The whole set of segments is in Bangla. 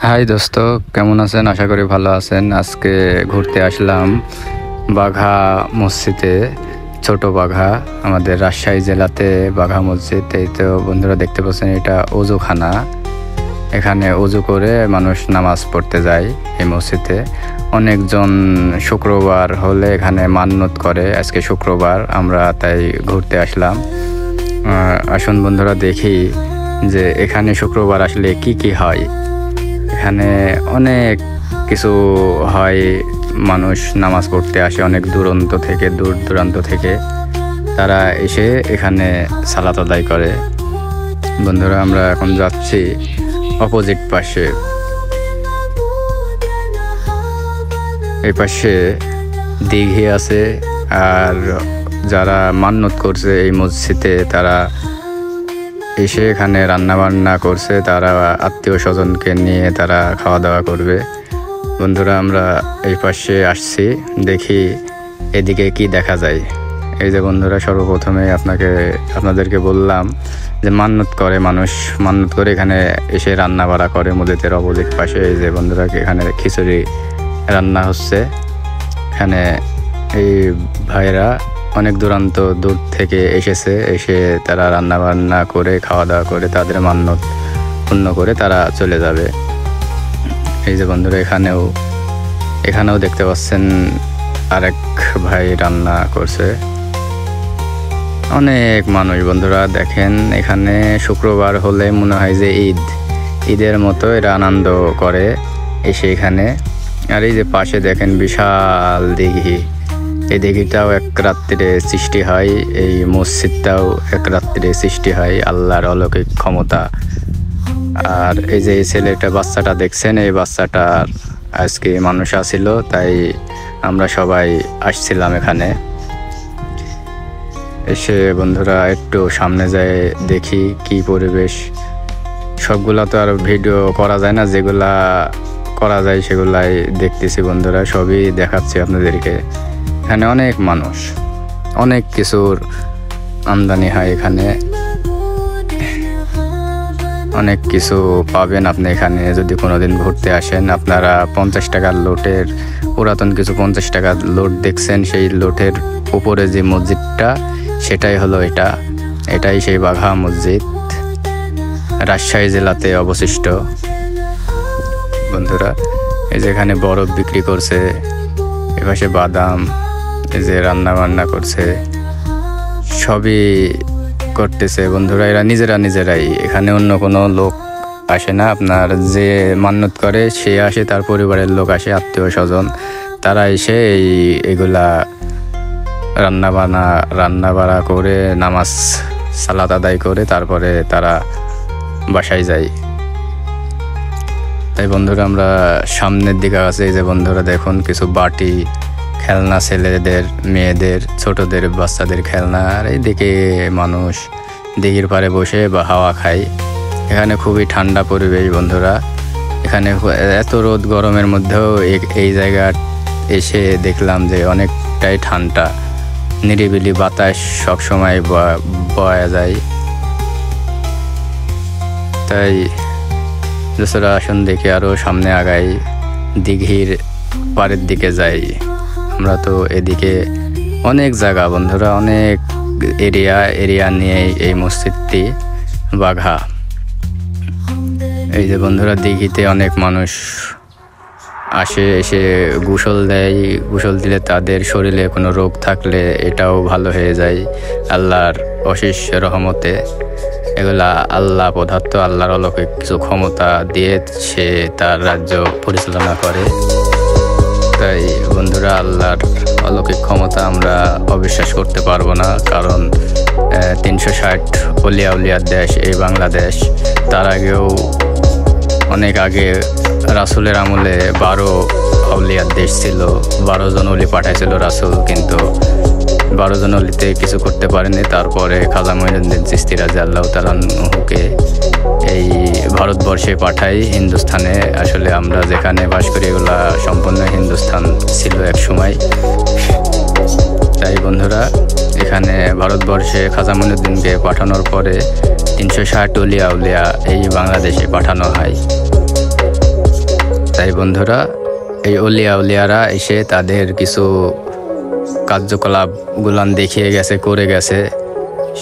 হাই দোস্ত, কেমন আছেন? আশা করি ভালো আছেন। আজকে ঘুরতে আসলাম বাঘা মসজিদে, ছোট বাঘা, আমাদের রাজশাহী জেলাতে বাঘা মসজিদ। এই তো বন্ধুরা দেখতে পাচ্ছেন, এটা অজুখানা। এখানে অজু করে মানুষ নামাজ পড়তে যায় এই মসজিদে। অনেকজন শুক্রবার হলে এখানে মান্নত করে। আজকে শুক্রবার, আমরা তাই ঘুরতে আসলাম। আসুন বন্ধুরা দেখি যে এখানে শুক্রবার আসলে কি কি হয়। এখানে অনেক কিছু হয়, মানুষ নামাজ পড়তে আসে অনেক দূর দূরান্ত থেকে তারা এসে এখানে সালাত আদায় করে। বন্ধুরা আমরা এখন যাচ্ছি অপোজিট পাশে। এই পাশে দিঘি আছে, আর যারা মান্নত করছে এই মসজিদে তারা এসে এখানে রান্না বান্না করছে, তারা আত্মীয় স্বজনকে নিয়ে তারা খাওয়া দাওয়া করবে। বন্ধুরা আমরা এই পাশে আসছি, দেখি এদিকে কি দেখা যায়। এই যে বন্ধুরা, সর্বপ্রথমে আপনাদেরকে বললাম যে মান্নত করে মানুষ, মান্নত করে এখানে এসে রান্না বাড়া করে মসজিদের অপোজিট পাশে। এই যে বন্ধুরা, এখানে খিচুড়ি রান্না হচ্ছে। এখানে এই ভাইরা অনেক দূর থেকে এসে তারা রান্না বান্না করে খাওয়া দাওয়া করে তাদের মান্নত পূর্ণ করে তারা চলে যাবে। এই যে বন্ধুরা, এখানেও দেখতে পাচ্ছেন আরেক ভাই রান্না করছে। অনেক মানুষ বন্ধুরা দেখেন, এখানে শুক্রবার হলে মনে হয় যে ঈদের মতো এরা আনন্দ করে এসে এখানে। আর এই যে পাশে দেখেন বিশাল দিঘি, এই দিঘিটাও এক রাত্রিরে সৃষ্টি হয়, এই মসজিদটাও এক রাত্রিরে সৃষ্টি হয়, আল্লাহর অলৌকিক ক্ষমতা। আর এই যে এই বাচ্চাটা দেখছেন, এই বাচ্চাটার আজকে মানুষ আসছিল, তাই আমরা সবাই আসছিলাম এখানে। এসে বন্ধুরা একটু সামনে যায় দেখি কি পরিবেশ। সবগুলা তো আর ভিডিও করা যায় না, যেগুলা করা যায় সেগুলাই দেখতেছি বন্ধুরা, সবই দেখাচ্ছি আপনাদেরকে। এখানে অনেক মানুষ, অনেক কিছুর আমদানি হয় এখানে, অনেক কিছু পাবেন আপনি এখানে যদি কোনোদিন ঘুরতে আসেন। আপনারা 50 টাকার লোটের পুরাতন কিছু 50 টাকার লোট দেখছেন, সেই লোটের উপরে যে মসজিদটা সেটাই হলো এটাই সেই বাঘা মসজিদ, রাজশাহী জেলাতে অবশিষ্ট। বন্ধুরা এই যে এখানে বরফ বিক্রি করছে, এপাশে বাদাম, এই যে রান্না বান্না করছে, সবই করতেছে বন্ধুরা। এরা নিজেরাই, এখানে অন্য কোনো লোক আসে না। আপনার যে মান্নত করে সে আসে, তার পরিবারের লোক আসে, আত্মীয় স্বজন, তারা এসে এগুলা রান্না বাড়া করে নামাজ সালাত আদায় করে তারপরে তারা বাসায় যায়। তাই বন্ধুরা আমরা সামনের দিকে আছে। এই যে বন্ধুরা দেখুন কিছু বাটি, খেলনা, ছেলেদের, মেয়েদের, ছোটদের, বাচ্চাদের খেলনা। আর এইদিকে মানুষ দিঘির পাড়ে বসে বা হাওয়া খায়। এখানে খুবই ঠান্ডা পরিবেশ বন্ধুরা। এখানে এত রোদ গরমের মধ্যেও এই জায়গা এসে দেখলাম যে অনেকটাই ঠান্ডা, নিরিবিলি বাতাস সবসময় বয়া যায়। তাই দোসরা আসুন দেখি আরও সামনে আগাই, দিঘির পাড়ের দিকে যাই। আমরা তো এদিকে অনেক জায়গা বন্ধুরা, অনেক এরিয়া নিয়ে এই মসজিদটি বাঘা। এই যে বন্ধুরা, দিঘিতে অনেক মানুষ আসে, এসে গোসল দেয়। গোসল দিলে তাদের শরীরে কোনো রোগ থাকলে এটাও ভালো হয়ে যায় আল্লাহর অশেষ রহমতে। এগুলা আল্লাহ পদার্থ, আল্লাহর অলৌকিক কিছু ক্ষমতা দিয়ে সে তার রাজ্য পরিচালনা করে। তাই বন্ধুরা, আল্লাহর অলৌকিক ক্ষমতা আমরা অবিশ্বাস করতে পারবো না, কারণ 360 উলিয়ার দেশ এই বাংলাদেশ। তার আগেও অনেক আগে রাসূলের আমলে 12 আউলিয়ার দেশ ছিল, 12 জন অলি পাঠাইছিল রাসূল, কিন্তু 12 জন অলিতে কিছু করতে পারেনি। তারপরে খাজা মঈনুদ্দিন চিশতি রাদিয়াল্লাহু তাআলা আনহুকে এই ভারতবর্ষে পাঠাই, হিন্দুস্থানে। আসলে আমরা যেখানে বাস করি এগুলা সম্পূর্ণ হিন্দুস্থান ছিল এক সময়। তাই বন্ধুরা, এখানে ভারতবর্ষে খাজা মঈনুদ্দিনকে পাঠানোর পরে 360 উলিয়া এই বাংলাদেশে পাঠানো হয়। তাই বন্ধুরা, এই উলিয়ারা এসে তাদের কিছু কার্যকলাপগুলান দেখিয়ে গেছে, করে গেছে,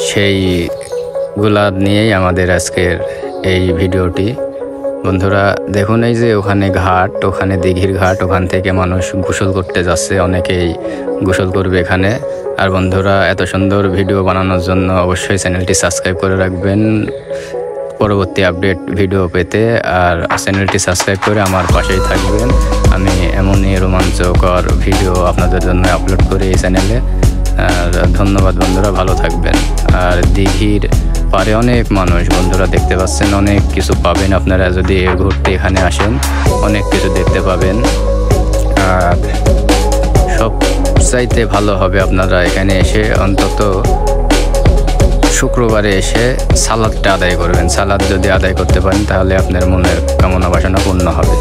সেইগুলা নিয়েই আমাদের আজকের এই ভিডিওটি। বন্ধুরা দেখুন, এই যে ওখানে ঘাট, ওখানে দিঘির ঘাট, ওখান থেকে মানুষ গোসল করতে যাচ্ছে, অনেকেই গোসল করবে এখানে। আর বন্ধুরা, এত সুন্দর ভিডিও বানানোর জন্য অবশ্যই চ্যানেলটি সাবস্ক্রাইব করে রাখবেন পরবর্তী আপডেট ভিডিও পেতে। আর চ্যানেলটি সাবস্ক্রাইব করে আমার পাশেই থাকবেন। আমি এমনই রোমাঞ্চকর ভিডিও আপনাদের জন্য আপলোড করি এই চ্যানেলে। আর ধন্যবাদ বন্ধুরা, ভালো থাকবেন। আর দিঘির পারে অনেক মানুষ বন্ধুরা, দেখতে পাচ্ছেন, অনেক কিছু পাবেন আপনারা যদি ঘুরতে এখানে আসেন, অনেক কিছু দেখতে পাবেন। আর সব চাইতে ভালো হবে আপনারা এখানে এসে অন্তত শুক্রবারে এসে সালাদটা আদায় করবেন। সালাদ যদি আদায় করতে পারেন তাহলে আপনার মনের কামনা বাসনা পূর্ণ হবে।